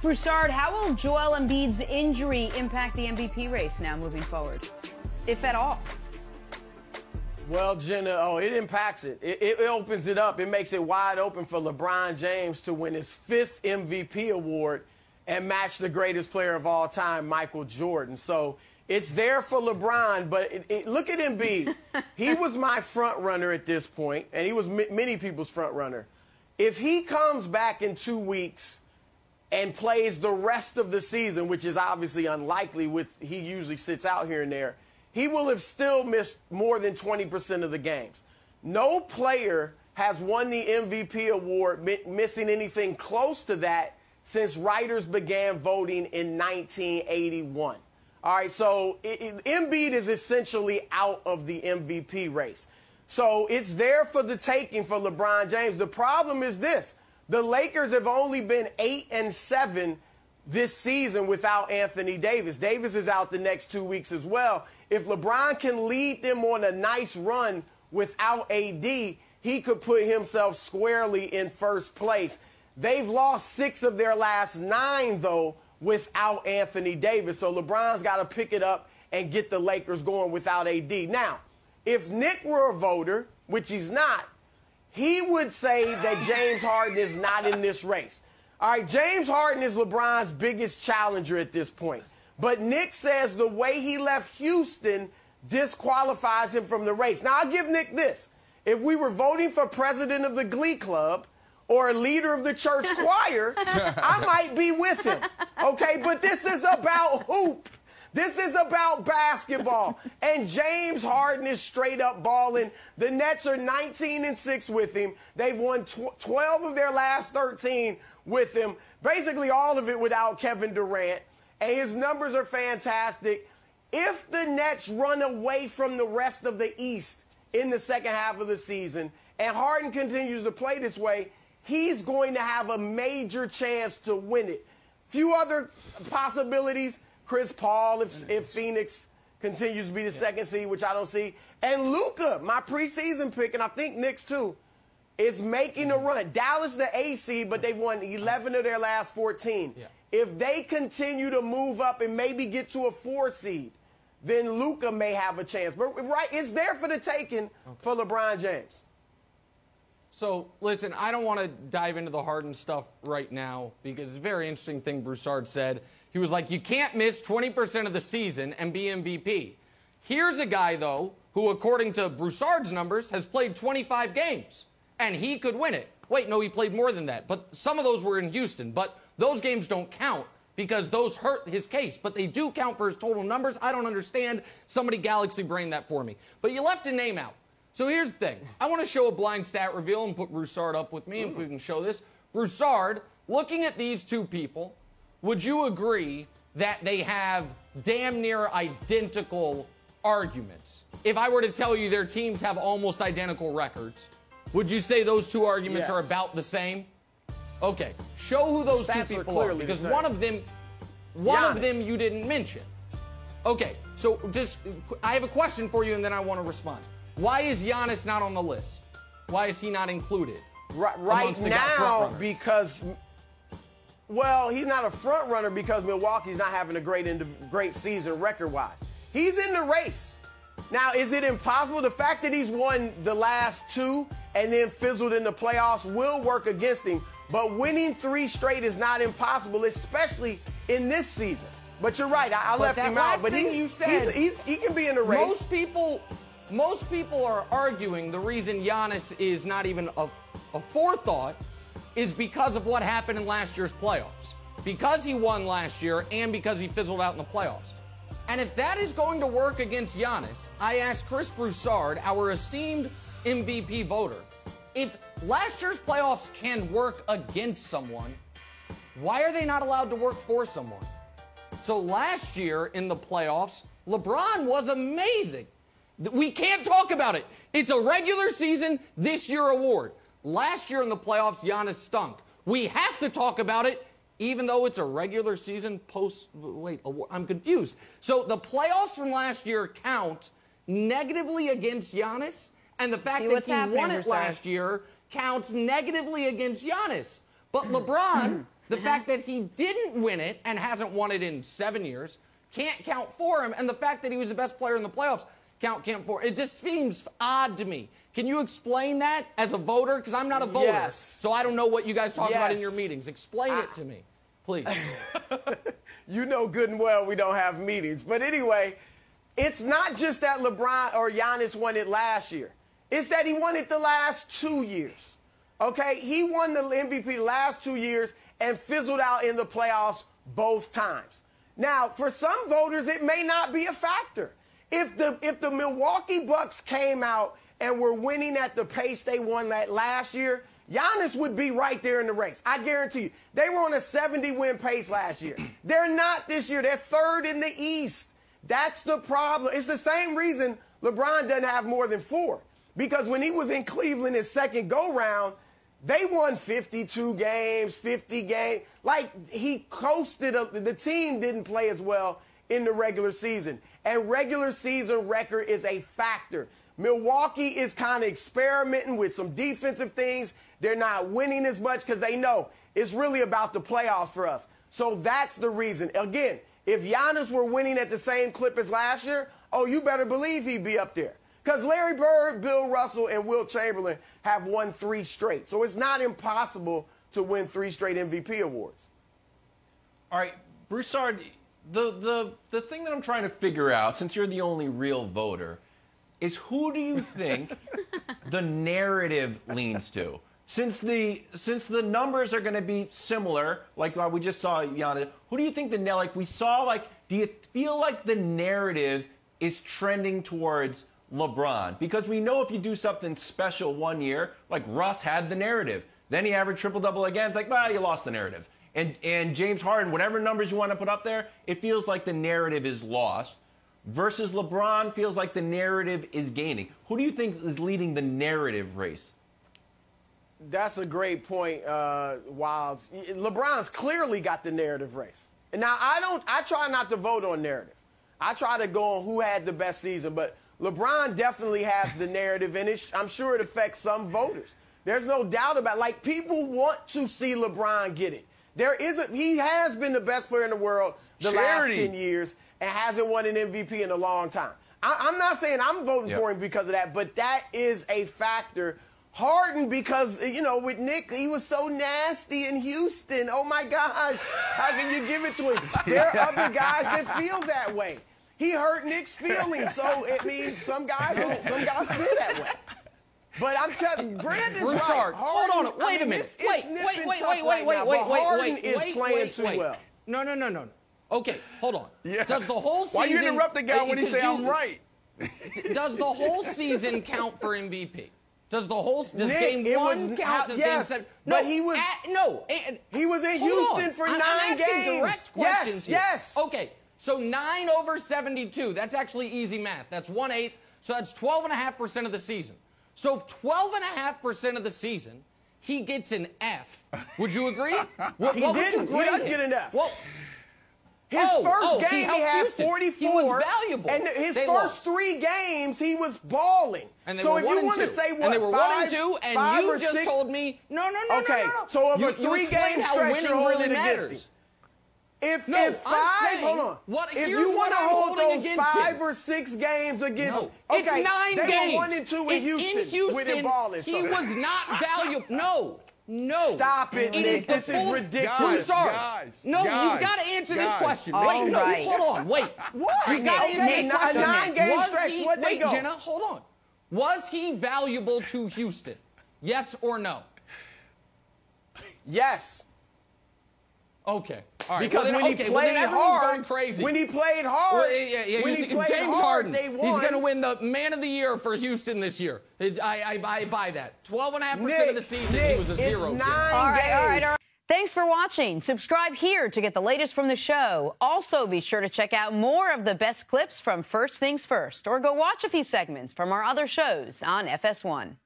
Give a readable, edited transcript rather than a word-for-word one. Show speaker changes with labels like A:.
A: Broussard, how will Joel Embiid's injury impact the MVP race now moving forward, if at all?
B: Well, Jenna, it impacts it. It opens it up. It makes it wide open for LeBron James to win his 5th MVP award and match the greatest player of all time, Michael Jordan. So it's there for LeBron, but look at Embiid. He was my front runner at this point, and he was many people's front runner. If he comes back in 2 weeks and plays the rest of the season, which is obviously unlikely he usually sits out here and there, he will have still missed more than 20% of the games. No player has won the MVP award missing anything close to that since writers began voting in 1981. All right, so Embiid is essentially out of the MVP race. So it's there for the taking for LeBron James. The problem is this. The Lakers have only been 8-7 this season without Anthony Davis. Davis is out the next 2 weeks as well. If LeBron can lead them on a nice run without AD, he could put himself squarely in first place. They've lost 6 of their last 9, though, without Anthony Davis. So LeBron's got to pick it up and get the Lakers going without AD. Now, if Nick were a voter, which he's not, he would say that James Harden is not in this race. All right, James Harden is LeBron's biggest challenger at this point. But Nick says the way he left Houston disqualifies him from the race. Now, I'll give Nick this. If we were voting for president of the Glee Club or a leader of the church choir, I might be with him. Okay, but this is about hoop. This is about basketball. And James Harden is straight up balling. The Nets are 19-6 with him. They've won 12 of their last 13 with him. Basically all of it without Kevin Durant. And his numbers are fantastic. If the Nets run away from the rest of the East in the second half of the season and Harden continues to play this way, he's going to have a major chance to win it. Few other possibilities. Chris Paul, if Phoenix continues to be the second seed, which I don't see. And Luka, my preseason pick, and I think Knicks too, is making a run. Dallas the A seed, but they've won 11 of their last 14. Yeah. If they continue to move up and maybe get to a 4 seed, then Luka may have a chance. But right, it's there for the taking for LeBron James.
C: So, listen, I don't want to dive into the Harden stuff right now because it's a very interesting thing Broussard said. He was like, you can't miss 20% of the season and be MVP. Here's a guy, though, who, according to Broussard's numbers, has played 25 games, and he could win it. Wait, no, he played more than that. But some of those were in Houston. But those games don't count because those hurt his case. But they do count for his total numbers. I don't understand. Somebody galaxy brain that for me. But you left a name out. So here's the thing. I want to show a blind stat reveal and put Broussard up with me if we can show this. Broussard, looking at these two people, would you agree that they have damn near identical arguments? If I were to tell you their teams have almost identical records, would you say those two arguments are about the same? Okay, show who those two people are, because one of them you didn't mention. Okay, so I have a question for you, and then I want to respond. Why is Giannis not on the list? Why is he not included?
B: Right now, because, well, he's not a front runner because Milwaukee's not having a great season record-wise. He's in the race. Now, is it impossible? The fact that he's won the last 2 and then fizzled in the playoffs will work against him. But winning 3 straight is not impossible, especially in this season. But you're right. I left him out. But he can be in the race.
C: Most people are arguing the reason Giannis is not even a forethought is because of what happened in last year's playoffs. Because he won last year and because he fizzled out in the playoffs. And if that is going to work against Giannis, I asked Chris Broussard, our esteemed MVP voter, if last year's playoffs can work against someone, why are they not allowed to work for someone? So last year in the playoffs, LeBron was amazing. We can't talk about it. It's a regular season this year award. Last year in the playoffs, Giannis stunk. We have to talk about it, even though it's a regular season I'm confused. So the playoffs from last year count negatively against Giannis, and the fact that he won it last year counts negatively against Giannis. But LeBron, The fact that he didn't win it and hasn't won it in 7 years can't count for him. And the fact that he was the best player in the playoffs can't for him. It just seems odd to me. Can you explain that as a voter? Because I'm not a voter.
B: Yes.
C: So I don't know what you guys talk about in
B: Yes.
C: your meetings. Explain it to me, please.
B: You know good and well we don't have meetings. But anyway, it's not just that LeBron or Giannis won it last year. It's that he won it the last 2 years. Okay? He won the MVP the last 2 years and fizzled out in the playoffs both times. Now, for some voters, it may not be a factor. If the Milwaukee Bucks came out and were winning at the pace they won that last year, Giannis would be right there in the race. I guarantee you. They were on a 70-win pace last year. They're not this year. They're third in the East. That's the problem. It's the same reason LeBron doesn't have more than 4. Because when he was in Cleveland his second go-round, they won 52 games, 50 games. Like, he coasted. The team didn't play as well in the regular season. And regular season record is a factor. Milwaukee is kind of experimenting with some defensive things. They're not winning as much because they know it's really about the playoffs for us. So that's the reason. Again, if Giannis were winning at the same clip as last year, oh, you better believe he'd be up there. Because Larry Bird, Bill Russell, and Wilt Chamberlain have won 3 straight. So it's not impossible to win 3 straight MVP awards.
D: All right, Broussard, the thing that I'm trying to figure out, since you're the only real voter, is who do you think the narrative leans to? Since the numbers are going to be similar, like we just saw Giannis, who do you think do you feel like the narrative is trending towards LeBron? Because we know if you do something special one year, like Russ had the narrative, then he averaged triple-double again, it's like, well, you lost the narrative. And James Harden, whatever numbers you want to put up there, it feels like the narrative is lost. Versus LeBron feels like the narrative is gaining. Who do you think is leading the narrative race?
B: That's a great point, Wilds. LeBron's clearly got the narrative race. And now, I try not to vote on narrative. I try to go on who had the best season, but LeBron definitely has the narrative, and I'm sure it affects some voters. There's no doubt about it. Like, people want to see LeBron get it. He has been the best player in the world the last 10 years and hasn't won an MVP in a long time. I'm not saying I'm voting for him because of that, but that is a factor. Harden, because, with Nick, he was so nasty in Houston. Oh, my gosh. How can you give it to him? There are other guys that feel that way. He hurt Nick's feelings. So, some guys feel that way. But I'm telling you, Brandon's
C: Broussard,
B: right. Harden,
C: hold on. Wait a minute. Wait.
B: Harden is playing too well.
C: No. Okay, hold on.
E: Yeah.
C: Does the whole season...
E: Why you interrupt the guy when he say I'm right?
C: Does the whole season count for MVP? Does
B: Nick,
C: game 1 count? Does game 7? No,
B: but he was... he was in Houston for 9 games.
C: Direct questions
B: yes.
C: Okay, so 9 over 72. That's actually easy math. That's 1/8. So that's 12.5% of the season. So 12.5% of the season, he gets an F. Would you agree?
B: He doesn't get an F.
C: Well,
B: his first game, he had
C: Houston.
B: 44.
C: He was valuable.
B: And his
C: They
B: first
C: lost.
B: 3 games, he was balling.
C: And they
B: so
C: were
B: if
C: 1
B: you
C: and
B: want
C: 2.
B: to say what,
C: and they were
B: 5,
C: 1 and 2, and
B: 5
C: you
B: or
C: just
B: 6?
C: told me no.
B: Okay, so over
C: you
B: 3-game
C: how
B: stretch,
C: winning
B: you're holding
C: really
B: against
C: matters.
B: him. If
C: I'm
B: 5,
C: saying,
B: hold on. If
C: here's
B: you want to
C: I'm
B: hold
C: holding
B: those
C: against
B: 5
C: him.
B: or 6 games against,
C: No,
B: okay,
C: it's 9
B: they
C: games.
B: were 1 and 2 in Houston, with him balling.
C: He was not valuable. No.
B: Stop it, Nick. This is ridiculous.
E: Guys,
C: you've got to answer this question.
A: All
C: Wait,
A: right.
C: hold on. Wait.
B: What?
C: You've got to
B: Okay,
C: answer this question.
B: a 9-game stretch, what'd they go?
C: Jenna, hold on. Was he valuable to Houston? Yes or no?
B: Yes.
C: Okay. All right.
B: Because when he played hard,
C: crazy.
B: when he played hard,
C: when
B: he played
C: James
B: hard,
C: Harden,
B: they won.
C: he's going to win the Man of the Year for Houston this year. I buy that. 12.5% of the season, he was a 0.
B: It's 9 games.
A: All right. Thanks for watching. Subscribe here to get the latest from the show. Also, be sure to check out more of the best clips from First Things First, or go watch a few segments from our other shows on FS1.